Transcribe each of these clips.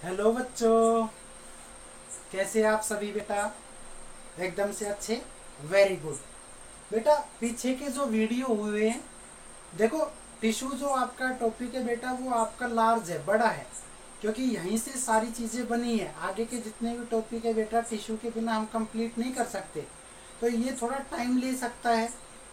Hello बच्चों, कैसे आप सभी बेटा? एकदम से अच्छे। Very good. बेटा पीछे के जो वीडियो हुए हैं, देखो टिश्यू जो आपका टॉपिक है बेटा वो आपका लार्ज है, बड़ा है, क्योंकि यहीं से सारी चीज़ें बनी है। आगे के जितने भी टॉपिक है बेटा टिश्यू के बिना हम कंप्लीट नहीं कर सकते, तो ये थोड़ा टाइम ले सकता है।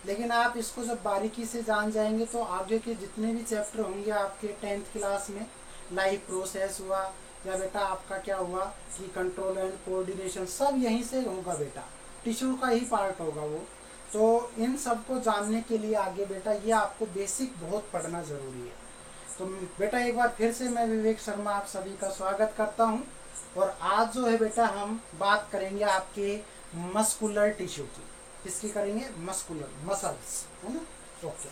लेकिन आप इसको जब बारीकी से जान जाएंगे तो आगे के जितने भी चैप्टर होंगे आपके 10th क्लास में, लाइफ प्रोसेस हुआ या बेटा आपका क्या हुआ कि कंट्रोल एंड कोऑर्डिनेशन, सब यहीं से होगा बेटा, टिश्यू का ही पार्ट होगा वो। तो इन सब को जानने के लिए आगे बेटा ये आपको बेसिक बहुत पढ़ना ज़रूरी है। तो बेटा एक बार फिर से मैं विवेक शर्मा आप सभी का स्वागत करता हूं। और आज जो है बेटा हम बात करेंगे आपके मस्कुलर टिश्यू की। किसकी करेंगे? मस्कुलर, मसल्स, है ना? ओके।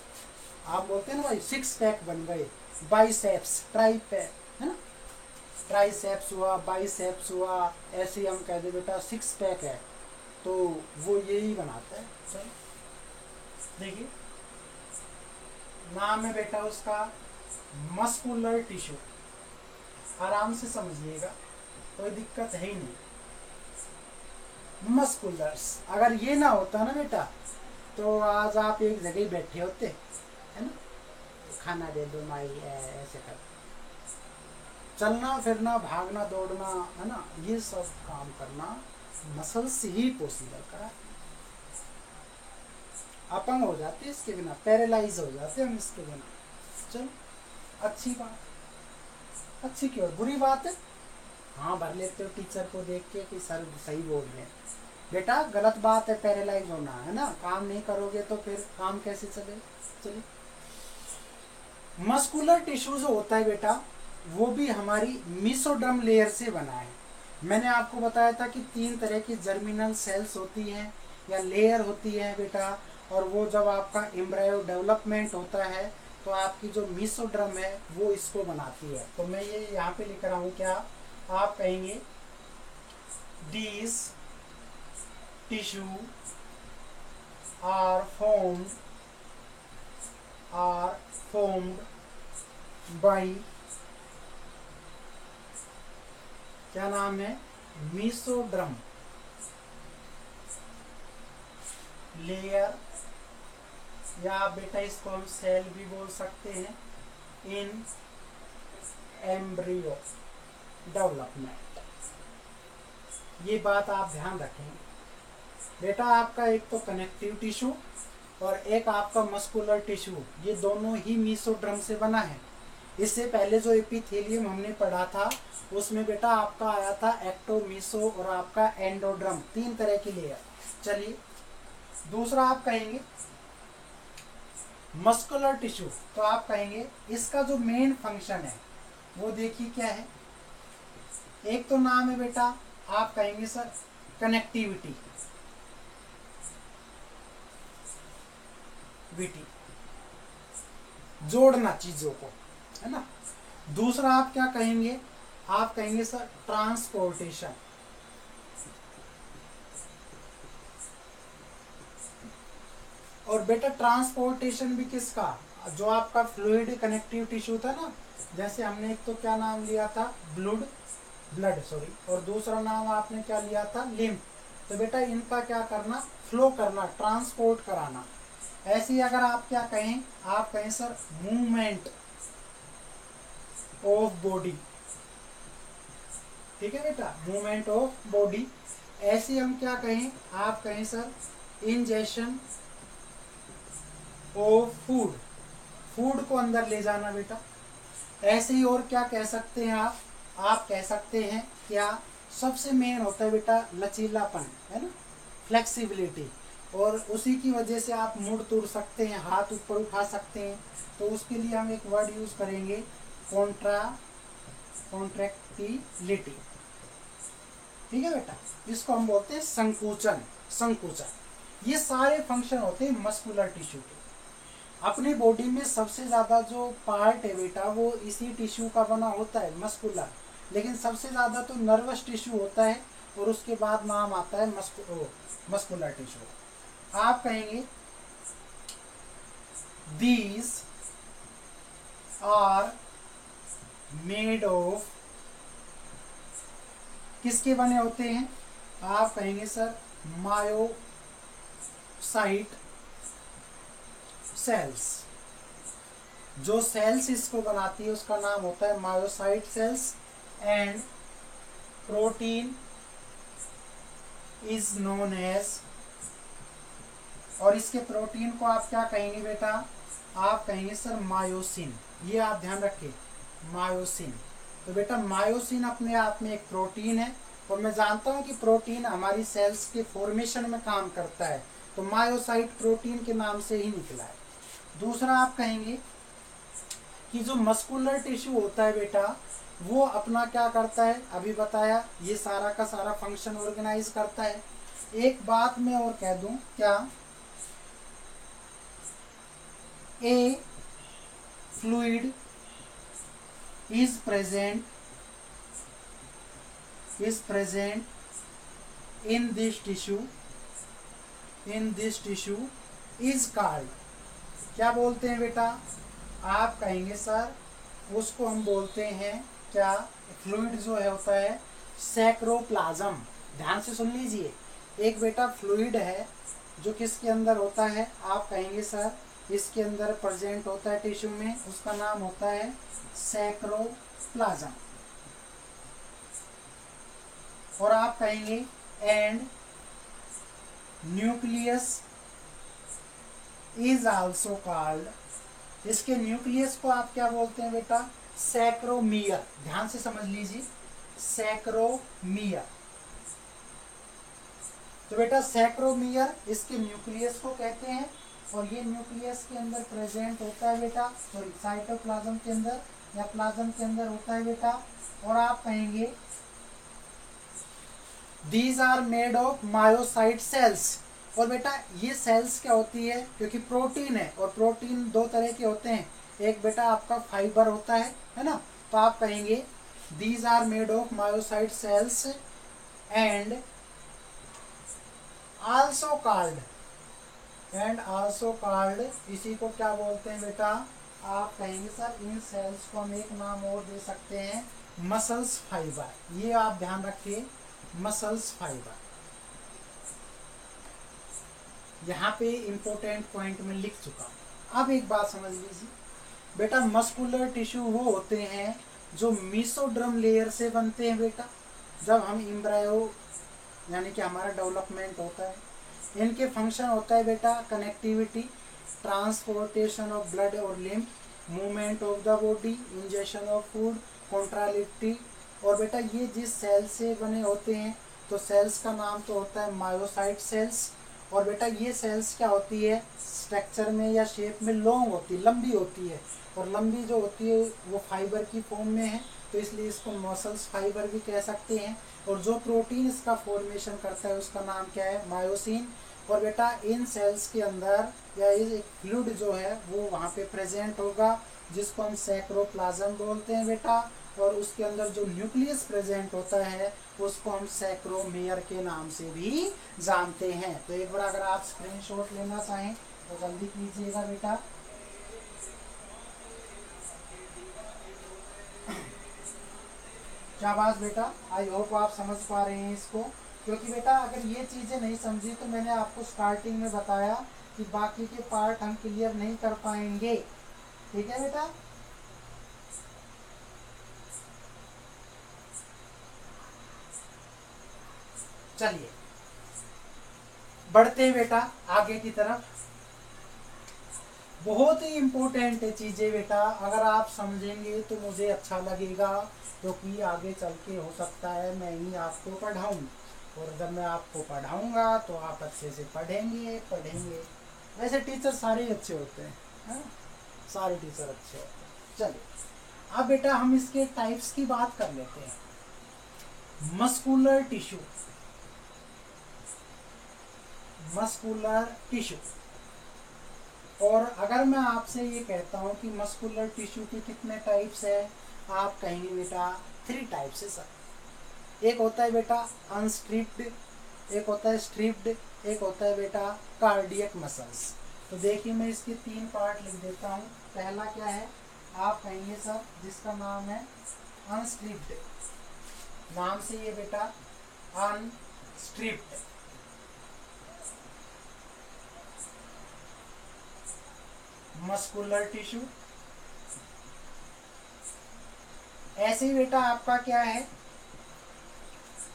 आप बोलते हैं ना भाई 6 पैक बन गए, बाइसेप्स, ट्राइपैक, है ना? ट्राइसेप्स हुआ, बाइसेप्स हुआ, ऐसे हम कह दे बेटा 6 पैक है, तो वो यही बनाता है। चलो देखिए, नाम है बेटा उसका मस्कुलर टिश्यू। आराम से समझिएगा, कोई दिक्कत है ही नहीं। मस्कुलर्स, अगर ये ना होता ना बेटा तो आज आप एक जगह ही बैठे होते, है ना? खाना दे दो माई, ऐसे कर चलना फिरना भागना दौड़ना, है ना, ये सब काम करना मसल से ही पॉसिबल करा। अपंग हो जाते इसके बिना, पैरालाइज हो जाते हम इसके बिना। चलो अच्छी बात, अच्छी क्यों बुरी बात है? हाँ भर लेते हो टीचर को देख के कि सर सही बोल रहे हैं। बेटा गलत बात है पैरालाइज होना, है ना? काम नहीं करोगे तो फिर काम कैसे चले? चलिए, मस्कुलर टिश्यू जो होता है बेटा वो भी हमारी मीसोडर्म लेयर से बना है। मैंने आपको बताया था कि 3 तरह की जर्मिनल सेल्स होती हैं या लेयर होती है बेटा, और वो जब आपका एम्ब्रायो डेवलपमेंट होता है तो आपकी जो मीसोडर्म है वो इसको बनाती है। तो मैं ये यहाँ पे लिख रहा हूँ, क्या आप कहेंगे? These tissue are formed by, क्या नाम है? मीसोड्रम लेयर, या बेटा इसको हम सेल भी बोल सकते हैं, इन एम्ब्रियो डेवलपमेंट। ये बात आप ध्यान रखेंगे बेटा। आपका एक तो कनेक्टिव टिश्यू और एक आपका मस्कुलर टिश्यू, ये दोनों ही मीसोड्रम से बना है। इससे पहले जो एपिथेलियम हमने पढ़ा था उसमें बेटा आपका आया था एक्टोमीसो और आपका एंडोड्रम, 3 तरह की लेयर। चलिए दूसरा आप कहेंगे मस्कुलर टिश्यू, तो आप कहेंगे इसका जो मेन फंक्शन है वो देखिए क्या है। एक तो नाम है बेटा, आप कहेंगे सर कनेक्टिविटी, जोड़ना चीजों को, है ना? दूसरा आप क्या कहेंगे? आप कहेंगे सर ट्रांसपोर्टेशन। और बेटा ट्रांसपोर्टेशन भी किसका? जो आपका फ्लूइड कनेक्टिव टिश्यू था ना, जैसे हमने एक तो क्या नाम लिया था? ब्लड सॉरी, और दूसरा नाम आपने क्या लिया था? लिम्फ। तो बेटा इनका क्या करना? फ्लो करना, ट्रांसपोर्ट कराना। ऐसे ही अगर आप क्या कहें? आप कहें सर मूवमेंट ऑफ बॉडी। ठीक है बेटा, मूवमेंट ऑफ बॉडी। ऐसे हम क्या कहें? आप कहें sir injection of food, food को अंदर ले जाना बेटा। ऐसे ही और क्या कह सकते हैं आप कह सकते हैं क्या? सबसे मेन होता है बेटा लचीलापन, है ना, फ्लेक्सिबिलिटी। और उसी की वजह से आप मुड़ तुड़ सकते हैं, हाथ ऊपर उठा सकते हैं। तो उसके लिए हम एक वर्ड यूज करेंगे कॉन्ट्रैक्टिलिटी। ठीक है बेटा, इसको हम बोलते हैं संकुचन। संकुचन, ये सारे फंक्शन होते हैं मस्कुलर टिश्यू के। अपनी बॉडी में सबसे ज़्यादा जो पार्ट है बेटा वो इसी टिश्यू का बना होता है, मस्कुलर। लेकिन सबसे ज़्यादा तो नर्वस टिश्यू होता है, और उसके बाद नाम आता है मस्कुलर टिश्यू। आप कहेंगे दीज आर मेड ऑफ किसके बने होते हैं? आप कहेंगे सर मायोसाइट सेल्स। जो सेल्स इसको बनाती है उसका नाम होता है myocyte cells and protein is known as, और इसके प्रोटीन को आप क्या कहेंगे बेटा? आप कहेंगे सर मायोसिन। ये आप ध्यान रखिए, मायोसिन। तो बेटा मायोसिन अपने आप में एक प्रोटीन है, और मैं जानता हूं कि प्रोटीन हमारी सेल्स के फॉर्मेशन में काम करता है, तो मायोसाइट प्रोटीन के नाम से ही निकला है। दूसरा आप कहेंगे कि जो मस्कुलर टिश्यू होता है बेटा, वो अपना क्या करता है? अभी बताया, ये सारा का सारा फंक्शन ऑर्गेनाइज करता है। एक बात मैं और कह दूं, क्या? ए fluid is present in this tissue is called, क्या बोलते हैं बेटा? आप कहेंगे सर उसको हम बोलते हैं क्या? फ्लूइड जो है होता है सैक्रोप्लाज्म। ध्यान से सुन लीजिए, एक बेटा फ्लूइड है जो किसके अंदर होता है? आप कहेंगे सर इसके अंदर प्रेजेंट होता है टिश्यू में, उसका नाम होता है सैक्रोप्लाज्म। और आप कहेंगे and nucleus is also called, इसके न्यूक्लियस को आप क्या बोलते हैं बेटा? सैक्रोमियर। ध्यान से समझ लीजिए, सैक्रोमियर। तो बेटा सैक्रोमियर इसके न्यूक्लियस को कहते हैं, और ये न्यूक्लियस के अंदर प्रेजेंट होता है बेटा, सॉरी साइटोप्लाज्म के अंदर या प्लाज्म के अंदर होता है बेटा। और आप कहेंगे these are made of myocyte cells. और बेटा ये सेल्स क्या होती है? क्योंकि प्रोटीन है, और प्रोटीन दो तरह के होते हैं, एक बेटा आपका फाइबर होता है ना? तो आप कहेंगे these are made of myocyte cells and also called, इसी को क्या बोलते हैं बेटा? आप कहेंगे सर इन सेल्स को हम एक नाम और दे सकते हैं, मसल्स फाइबर। ये आप ध्यान रखिए, मसल्स फाइबर। यहाँ पे इंपॉर्टेंट पॉइंट में लिख चुका हूं। अब एक बात समझ लीजिए बेटा, मस्कुलर टिश्यू वो होते हैं जो मीसोडर्म लेयर से बनते हैं बेटा। जब हम एम्ब्रायो यानी कि हमारा डेवलपमेंट होता है, इनके फंक्शन होता है बेटा कनेक्टिविटी, ट्रांसपोर्टेशन ऑफ ब्लड और lymph, movement of the body, injection of food, contractility. और बेटा ये जिस सेल से बने होते हैं, तो सेल्स का नाम तो होता है मायोसाइट सेल्स। और बेटा ये सेल्स क्या होती है? स्ट्रक्चर में या शेप में लॉन्ग होती है, लंबी होती है, और लंबी जो होती है वो फाइबर की फॉर्म में है, तो इसलिए इसको मसल्स फाइबर भी कह सकते हैं। और जो प्रोटीन इसका फॉर्मेशन करता है उसका नाम क्या है? मायोसिन। और बेटा इन सेल्स के अंदर या ये फ्लूइड जो है वो वहाँ पे प्रेजेंट होगा, जिसको हम सैक्रोप्लाज्म बोलते हैं बेटा। और उसके अंदर जो न्यूक्लियस प्रेजेंट होता है उसको हम सैक्रोमियर के नाम से भी जानते हैं। तो एक बार अगर आप स्क्रीनशॉट लेना चाहें तो जल्दी कीजिएगा बेटा। शाबाश बेटा, आई होप आप समझ पा रहे हैं इसको, क्योंकि बेटा अगर ये चीज़ें नहीं समझी तो मैंने आपको स्टार्टिंग में बताया कि बाकी के पार्ट हम क्लियर नहीं कर पाएंगे। ठीक है बेटा? चलिए बढ़ते हैं बेटा आगे की तरफ। बहुत ही इम्पोर्टेंट है चीज़ें बेटा, अगर आप समझेंगे तो मुझे अच्छा लगेगा, क्योंकि तो आगे चल के हो सकता है मैं ही आपको पढ़ाऊँ, और जब मैं आपको पढ़ाऊँगा तो आप अच्छे से पढ़ेंगे। वैसे टीचर सारे ही अच्छे होते हैं, है? सारे टीचर अच्छे होते हैं। चलिए अब बेटा हम इसके टाइप्स की बात कर लेते हैं। मस्कुलर टिश्यू, और अगर मैं आपसे ये कहता हूँ कि मस्कुलर टिश्यू के कितने टाइप्स है, आप कहेंगे बेटा 3 टाइप्स है सर। एक होता है बेटा अनस्ट्रिप्ड, एक होता है स्ट्रिप्ड, एक होता है बेटा कार्डियक मसल्स। तो देखिए मैं इसके 3 पार्ट लिख देता हूँ। पहला क्या है? आप कहेंगे सर जिसका नाम है अनस्ट्रिप्ड। नाम से ये बेटा अनस्ट्रिप्ड। Muscular tissue. ऐसे ही बेटा आपका क्या है,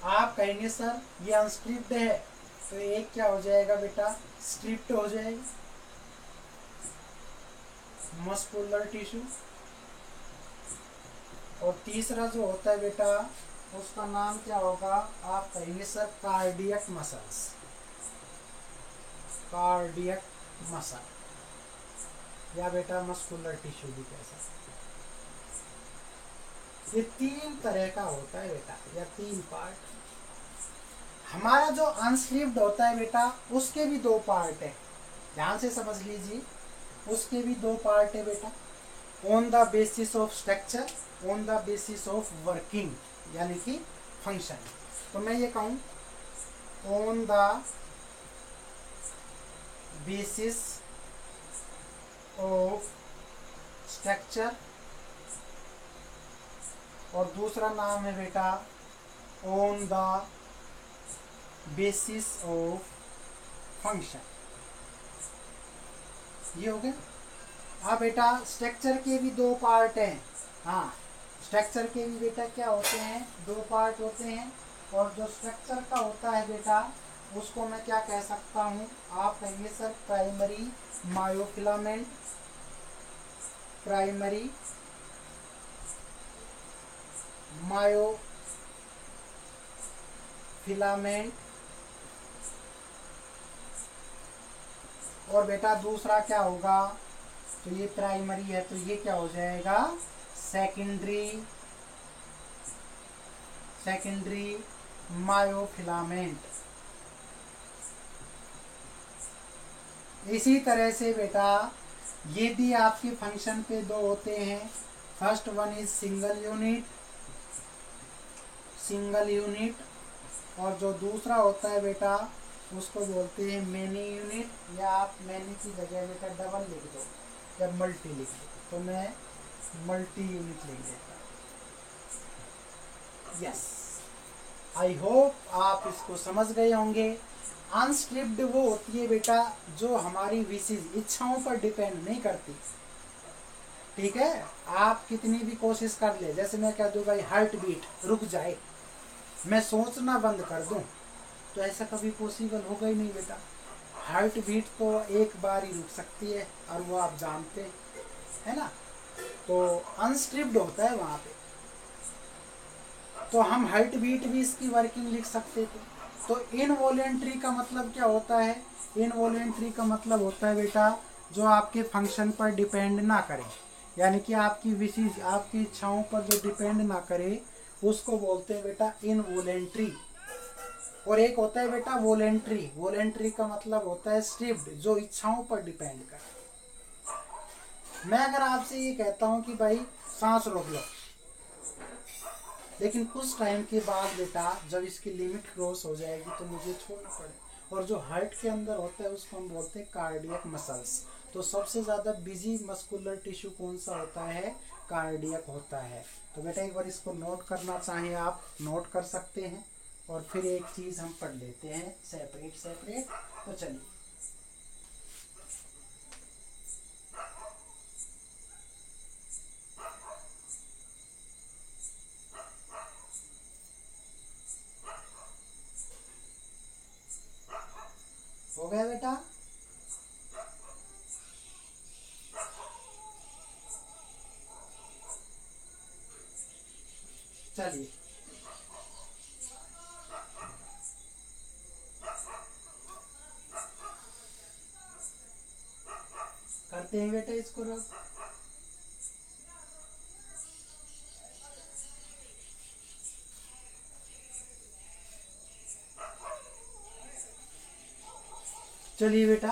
आप कहेंगे सर ये अनस्ट्रिप्ड है, तो एक क्या हो जाएगा बेटा, स्ट्रिप्ड हो जाएगा, मस्कुलर टिश्यू। और तीसरा जो होता है बेटा उसका नाम क्या होगा, आप कहेंगे sir cardiac muscles, cardiac muscle, या बेटा मस्कुलर टिश्यू भी कह सकते। ये तीन तरह का होता है बेटा, या तीन पार्ट। हमारा जो अनस्लीव्ड होता है बेटा उसके भी दो पार्ट है, ध्यान से समझ लीजिए, उसके भी दो पार्ट है बेटा। On the basis of structure, on the basis of working, यानी कि फंक्शन। तो मैं ये कहूँ on the basis of structure, और दूसरा नाम है बेटा on the basis of function. ये हो गया। हाँ बेटा स्ट्रक्चर के भी दो पार्ट हैं, हाँ स्ट्रक्चर के भी बेटा क्या होते हैं, दो पार्ट होते हैं। और जो स्ट्रक्चर का होता है बेटा उसको मैं क्या कह सकता हूँ, आप कहेंगे sir primary myofilament, primary myofilament. और बेटा दूसरा क्या होगा, तो ये प्राइमरी है तो ये क्या हो जाएगा, सेकेंडरी, सेकेंडरी मायोफिलामेंट। इसी तरह से बेटा ये भी आपके फंक्शन पे दो होते हैं। First one is single unit, single unit, और जो दूसरा होता है बेटा उसको बोलते हैं मेनी यूनिट, या आप मेनी की जगह बेटा डबल लिख दो या मल्टी लिख दो, तो मैं मल्टी यूनिट लिख देता हूँ। यस, आई होप आप इसको समझ गए होंगे। अनस्ट्रिप्ड वो होती है बेटा जो हमारी विशेष इच्छाओं पर डिपेंड नहीं करती, ठीक है। आप कितनी भी कोशिश कर ले, जैसे मैं कह दूं भाई हार्ट बीट रुक जाए, मैं सोचना बंद कर दूं, तो ऐसा कभी पॉसिबल होगा ही नहीं बेटा। हार्ट बीट तो एक बार ही रुक सकती है, और वो आप जानते है ना। तो अनस्ट्रिप्ड होता है वहां पे, तो हम हार्ट बीट भी इसकी वर्किंग लिख सकते थे। तो इनवॉलेंट्री का मतलब क्या होता है, इनवॉलेंट्री का मतलब होता है बेटा जो आपके फंक्शन पर डिपेंड ना करे, यानी कि आपकी विशेष आपकी इच्छाओं पर जो डिपेंड ना करे उसको बोलते हैं बेटा इनवॉलेंट्री। और एक होता है बेटा वॉलेंट्री, वॉलेंट्री का मतलब होता है स्ट्रिप्ड, जो इच्छाओं पर डिपेंड करे। मैं अगर आपसे ये कहता हूं कि भाई सांस रोक लो, लेकिन कुछ टाइम के बाद बेटा जब इसकी लिमिट क्रॉस हो जाएगी तो मुझे छोड़ना पड़े। और जो हार्ट के अंदर होता है उसको हम बोलते हैं कार्डियक मसल्स। तो सबसे ज़्यादा बिजी मस्कुलर टिश्यू कौन सा होता है, कार्डियक होता है। तो बेटा एक बार इसको नोट करना चाहें आप नोट कर सकते हैं, और फिर एक चीज़ हम पढ़ लेते हैं सेपरेट सेपरेट। तो चलिए हो गया बेटा। चलिए करते हैं बेटा इसको रब। चलिए बेटा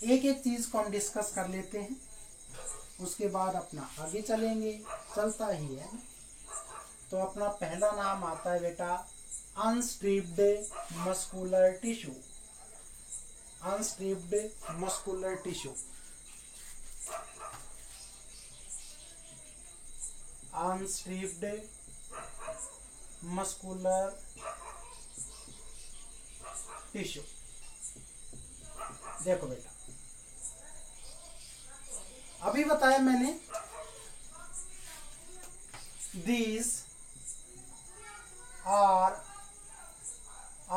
एक एक चीज को हम डिस्कस कर लेते हैं, उसके बाद अपना आगे चलेंगे, चलता ही है। तो अपना पहला नाम आता है बेटा unstriped muscular tissue, unstriped muscular tissue, unstriped muscular tissue. देखो बेटा, अभी बताया मैंने, these आर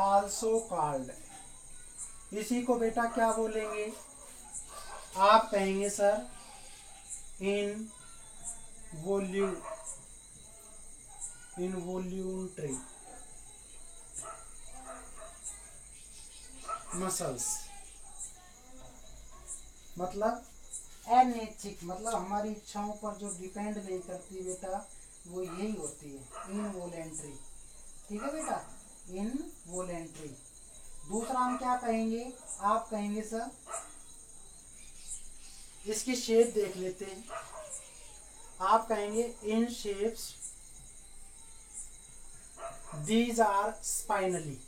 आल्सो कॉल्ड, इसी को बेटा क्या बोलेंगे, आप कहेंगे सर इनवॉल्यूंटरी मसल्स, मतलब अनैच्छिक, मतलब हमारी इच्छाओं पर जो डिपेंड नहीं करती बेटा, वो यही होती है इनवॉलेंट्री। ठीक है बेटा, इनवॉलेंट्री। दूसरा हम क्या कहेंगे, आप कहेंगे सर, इसकी शेप देख लेते हैं, आप कहेंगे इन शेप्स दीज आर स्पाइनली,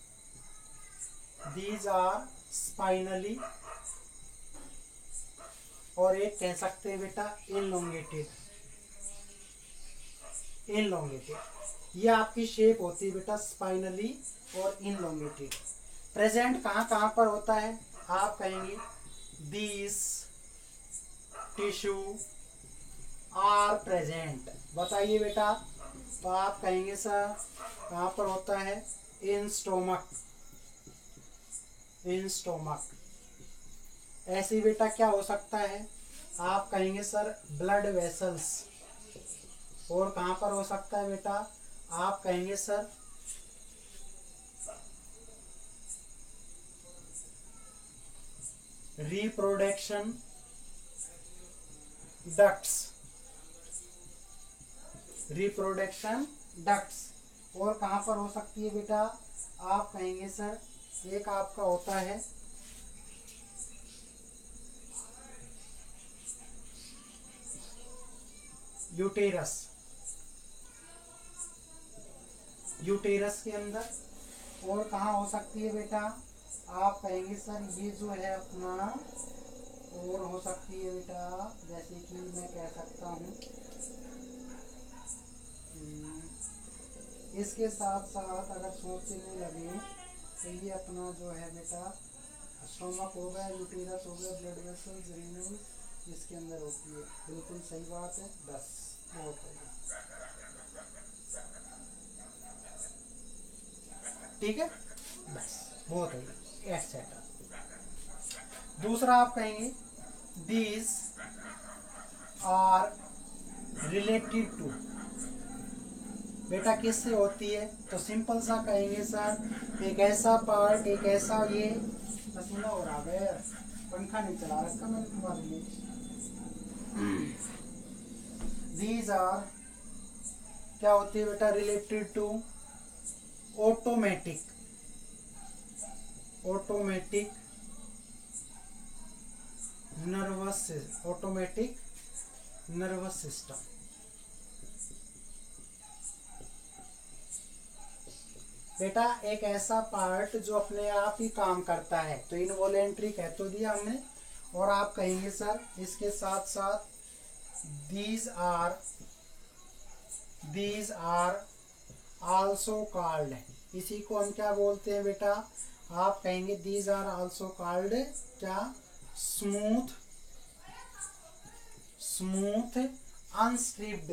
स्पाइनली, और एक कह सकते हैं बेटा इनलोंगेटेड, ये आपकी शेप होती है बेटा स्पाइनली और इनलोंगेटेड। प्रेजेंट कहाँ कहाँ पर होता है, आप कहेंगे दीज टिश्यू आर प्रेजेंट, बताइए बेटा, तो आप कहेंगे सर कहाँ पर होता है, इन स्टोमक, ऐसे बेटा क्या हो सकता है, आप कहेंगे सर ब्लड वेसल्स, और कहाँ पर हो सकता है बेटा, आप कहेंगे सर रिप्रोडक्शन डक्ट्स, और कहाँ पर हो सकती है बेटा, आप कहेंगे सर एक आपका होता है यूटेरस के अंदर, और कहाँ हो सकती है बेटा, आप कहेंगे सर ये जो है अपना, और हो सकती है बेटा, जैसे कि मैं कह सकता हूँ, इसके साथ साथ अगर सोचने लगे तो ये अपना जो है बेटा स्टोमक हो गया, यूटेरस हो गया, ब्लड वेसल्स, रीनल इसके अंदर होती है, बिल्कुल सही बात है, बस बहुत है, ठीक है, बस बहुत है, एक्सेट्रा। दूसरा आप कहेंगे दीज आर रिलेटेड टू, बेटा किससे होती है, तो सिंपल सा कहेंगे सर एक ऐसा पार्ट, एक ऐसा, ये पसीना हो रहा है, पंखा नहीं चला रखा मैंने तुम्हारे लिए। दीज आर क्या होती है बेटा, related to automatic nervous system. बेटा एक ऐसा पार्ट जो अपने आप ही काम करता है, तो इनवॉलेंट्री कह तो दिया हमने, और आप कहेंगे सर इसके साथ साथ दीज आर आल्सो कॉल्ड, इसी को हम क्या बोलते हैं बेटा, आप कहेंगे दीज आर आल्सो कॉल्ड क्या, स्मूथ अनस्ट्रिप्ड,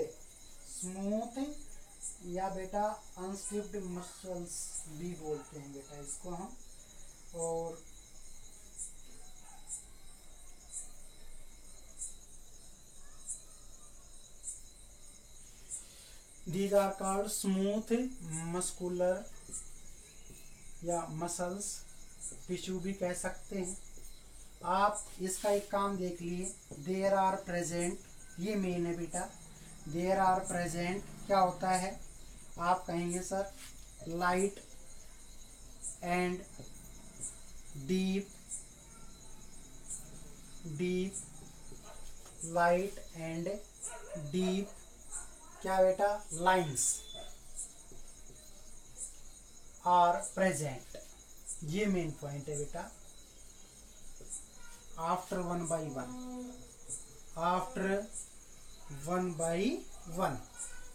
या बेटा अनस्ट्रिप्ड मसल्स भी बोलते हैं बेटा इसको हम, और these are called smooth muscular या मसल्स टिश्यू भी कह सकते हैं। आप इसका एक काम देख लिए, देयर आर प्रेजेंट, ये मेन है बेटा, देयर आर प्रेजेंट क्या होता है, आप कहेंगे sir light and deep light and deep क्या बेटा, लाइंस आर प्रेजेंट, ये मेन पॉइंट है बेटा। आफ्टर वन बाई वन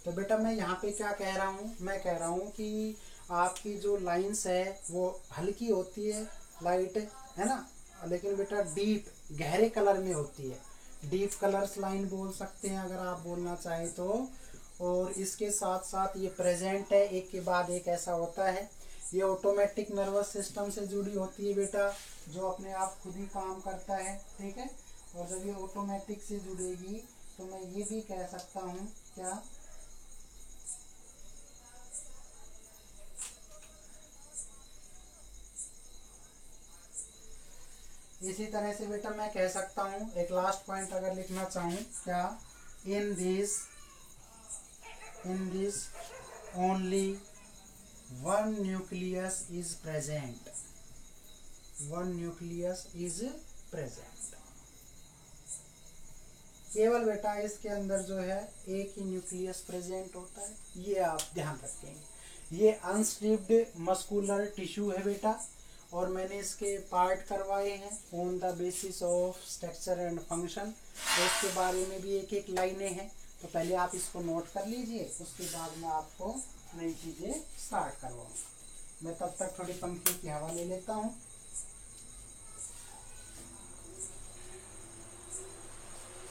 तो बेटा मैं यहाँ पे क्या कह रहा हूँ, मैं कह रहा हूँ कि आपकी जो लाइंस है वो हल्की होती है, लाइट है ना, लेकिन बेटा डीप गहरे कलर में होती है। डीप कलर्स लाइन बोल सकते हैं अगर आप बोलना चाहें तो। और इसके साथ साथ ये प्रेजेंट है, एक के बाद एक ऐसा होता है। ये ऑटोमेटिक नर्वस सिस्टम से जुड़ी होती है बेटा, जो अपने आप खुद ही काम करता है, ठीक है। और जब ये ऑटोमेटिक से जुड़ेगी तो मैं ये भी कह सकता हूँ क्या, इसी तरह से बेटा मैं कह सकता हूँ, एक लास्ट पॉइंट अगर लिखना चाहूँ क्या, in this only one nucleus is present, one nucleus is present. केवल बेटा इसके अंदर जो है एक ही न्यूक्लियस प्रेजेंट होता है, ये आप ध्यान रखेंगे। ये अनस्ट्रिप्ड मस्कुलर टिश्यू है बेटा, और मैंने इसके पार्ट करवाए हैं on the basis of structure and function. तो इसके बारे में भी एक एक लाइनें हैं, तो पहले आप इसको नोट कर लीजिए, उसके बाद मैं आपको नई चीज़ें स्टार्ट करवाऊँगा। मैं तब तक थोड़ी पंखे की हवा ले लेता हूँ।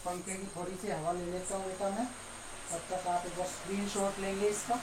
पंखे की थोड़ी सी हवा ले लेता हूँ बेटा मैं, तब तक आप एक बार स्क्रीनशॉट लेंगे इसका।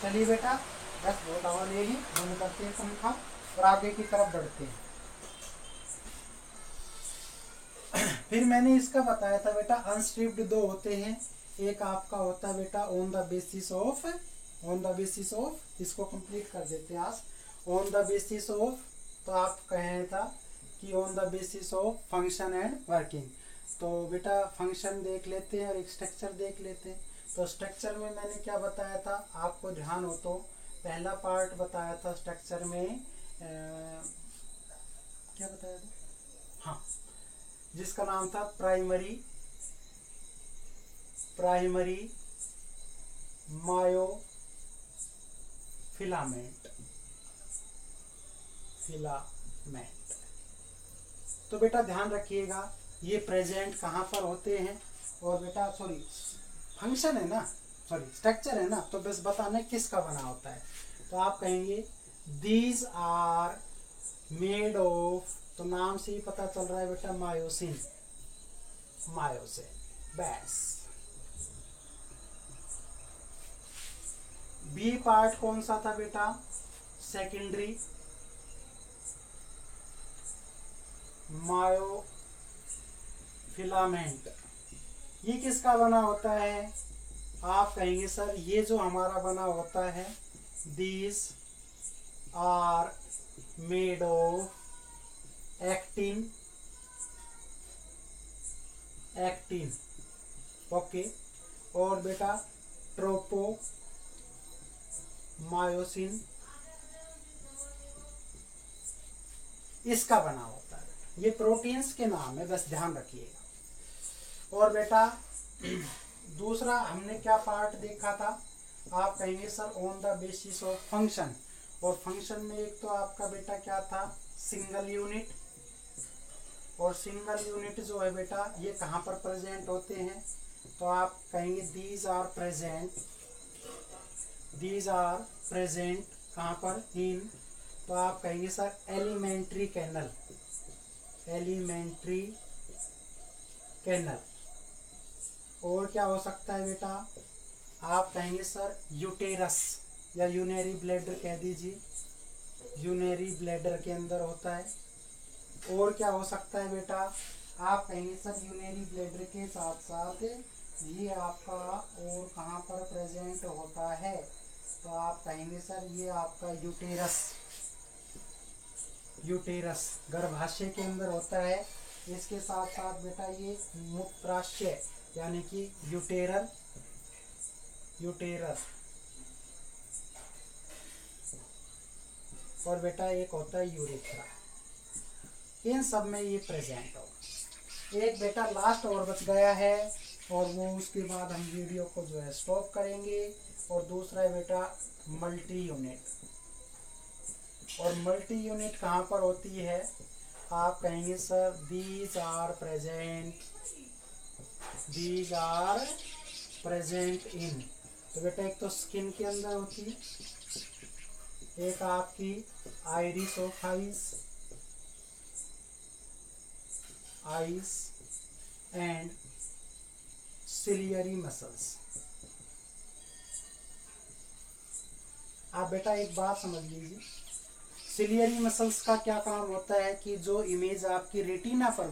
चलिए बेटा, बस बहुत हवा ले ली, बंद करते हैं पंखा और आगे की तरफ बढ़ते हैं। फिर मैंने इसका बताया था बेटा, अनस्ट्रिप्ड दो होते हैं। एक आपका होता है बेटा ऑन द बेसिस ऑफ, इसको कंप्लीट कर देते हैं आज। ऑन द बेसिस ऑफ, तो आप कहे था कि on the basis of function and working. तो बेटा फंक्शन देख लेते हैं और एक स्ट्रक्चर देख लेते हैं। तो स्ट्रक्चर में मैंने क्या बताया था, आपको ध्यान हो तो पहला पार्ट बताया था स्ट्रक्चर में, क्या बताया था, हाँ, जिसका नाम था प्राइमरी मायो फिलामेंट। तो बेटा ध्यान रखिएगा, ये प्रेजेंट कहाँ पर होते हैं, और बेटा सॉरी फंक्शन है ना, सॉरी स्ट्रक्चर है ना, तो बस बताना किसका बना होता है। तो आप कहेंगे दीज आर मेड ऑफ, तो नाम से ही पता चल रहा है बेटा मायोसिन, बस। बी पार्ट कौन सा था बेटा, सेकेंडरी मायोफिलामेंट। ये किसका बना होता है, आप कहेंगे सर ये जो हमारा बना होता है, these are made of actin, okay. और बेटा ट्रोपोमायोसिन इसका बना होता है। ये प्रोटीन्स के नाम है, बस ध्यान रखिएगा। और बेटा दूसरा हमने क्या पार्ट देखा था, आप कहेंगे sir on the basis of function. और फंक्शन में एक तो आपका बेटा क्या था, सिंगल यूनिट। और सिंगल यूनिट जो है बेटा ये कहाँ पर प्रेजेंट होते हैं, तो आप कहेंगे दीज आर प्रेजेंट कहाँ पर, इन, तो आप कहेंगे सर एलिमेंट्री कैनल। और क्या हो सकता है बेटा, आप कहेंगे सर यूटेरस या यूनरी ब्लैडर कह दीजिए, यूनरी ब्लैडर के अंदर होता है। और क्या हो सकता है बेटा, आप कहेंगे सर यूरिनरी ब्लैडर के साथ साथ ये आपका और कहाँ पर प्रेजेंट होता है, तो आप कहेंगे सर ये आपका यूटेरस गर्भाशय के अंदर होता है। इसके साथ साथ बेटा ये मूत्राशय यानी कि यूटेरस और बेटा एक होता है यूरेथ्रा। इन सब में ये प्रेजेंट हो। एक बेटा लास्ट और बच गया है और वो उसके बाद हम वीडियो को जो है स्टॉप करेंगे। और दूसरा है बेटा मल्टी यूनिट। और मल्टी यूनिट कहाँ पर होती है, आप कहेंगे sir these are present in. तो बेटा एक तो स्किन के अंदर होती है, एक आपकी iris of ice and ciliary muscles. आप बेटा एक बात समझ लीजिए, सिलियरी मसल्स का क्या काम होता है कि जो इमेज आपकी रेटिना पर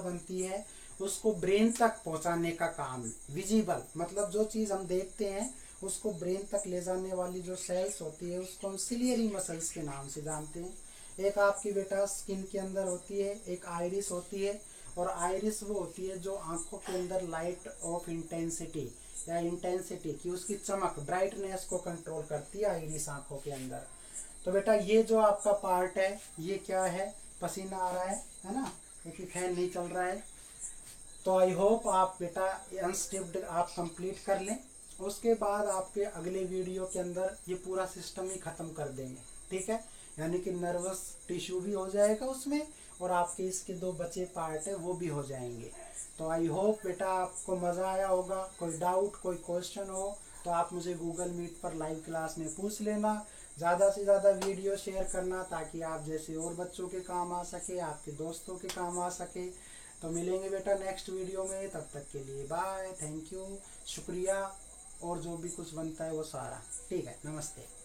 बनती है उसको ब्रेन तक पहुंचाने का काम। विजिबल मतलब जो चीज़ हम देखते हैं उसको ब्रेन तक ले जाने वाली जो सेल्स होती है उसको हम सिलियरी मसल्स के नाम से जानते हैं। एक आपकी बेटा स्किन के अंदर होती है, एक आइरिस होती है। और आइरिस वो होती है जो आंखों के अंदर लाइट ऑफ इंटेंसिटी की उसकी चमक ब्राइटनेस को कंट्रोल करती है आइरिस आंखों के अंदर। तो बेटा ये जो आपका पार्ट है ये क्या है, पसीना आ रहा है ना, क्योंकि फैन नहीं चल रहा है। तो आई होप आप बेटा अनस्टिप्ड आप कंप्लीट कर लें। उसके बाद आपके अगले वीडियो के अंदर ये पूरा सिस्टम ही ख़त्म कर देंगे, ठीक है। यानी कि नर्वस टिश्यू भी हो जाएगा उसमें और आपके इसके 2 बचे पार्ट है वो भी हो जाएंगे। तो आई होप बेटा आपको मज़ा आया होगा। कोई डाउट कोई क्वेश्चन हो तो आप मुझे गूगल मीट पर लाइव क्लास में पूछ लेना। ज़्यादा से ज़्यादा वीडियो शेयर करना ताकि आप जैसे और बच्चों के काम आ सके, आपके दोस्तों के काम आ सके। तो मिलेंगे बेटा नेक्स्ट वीडियो में, तब तक के लिए बाय, थैंक यू, शुक्रिया और जो भी कुछ बनता है वो सारा, ठीक है, नमस्ते।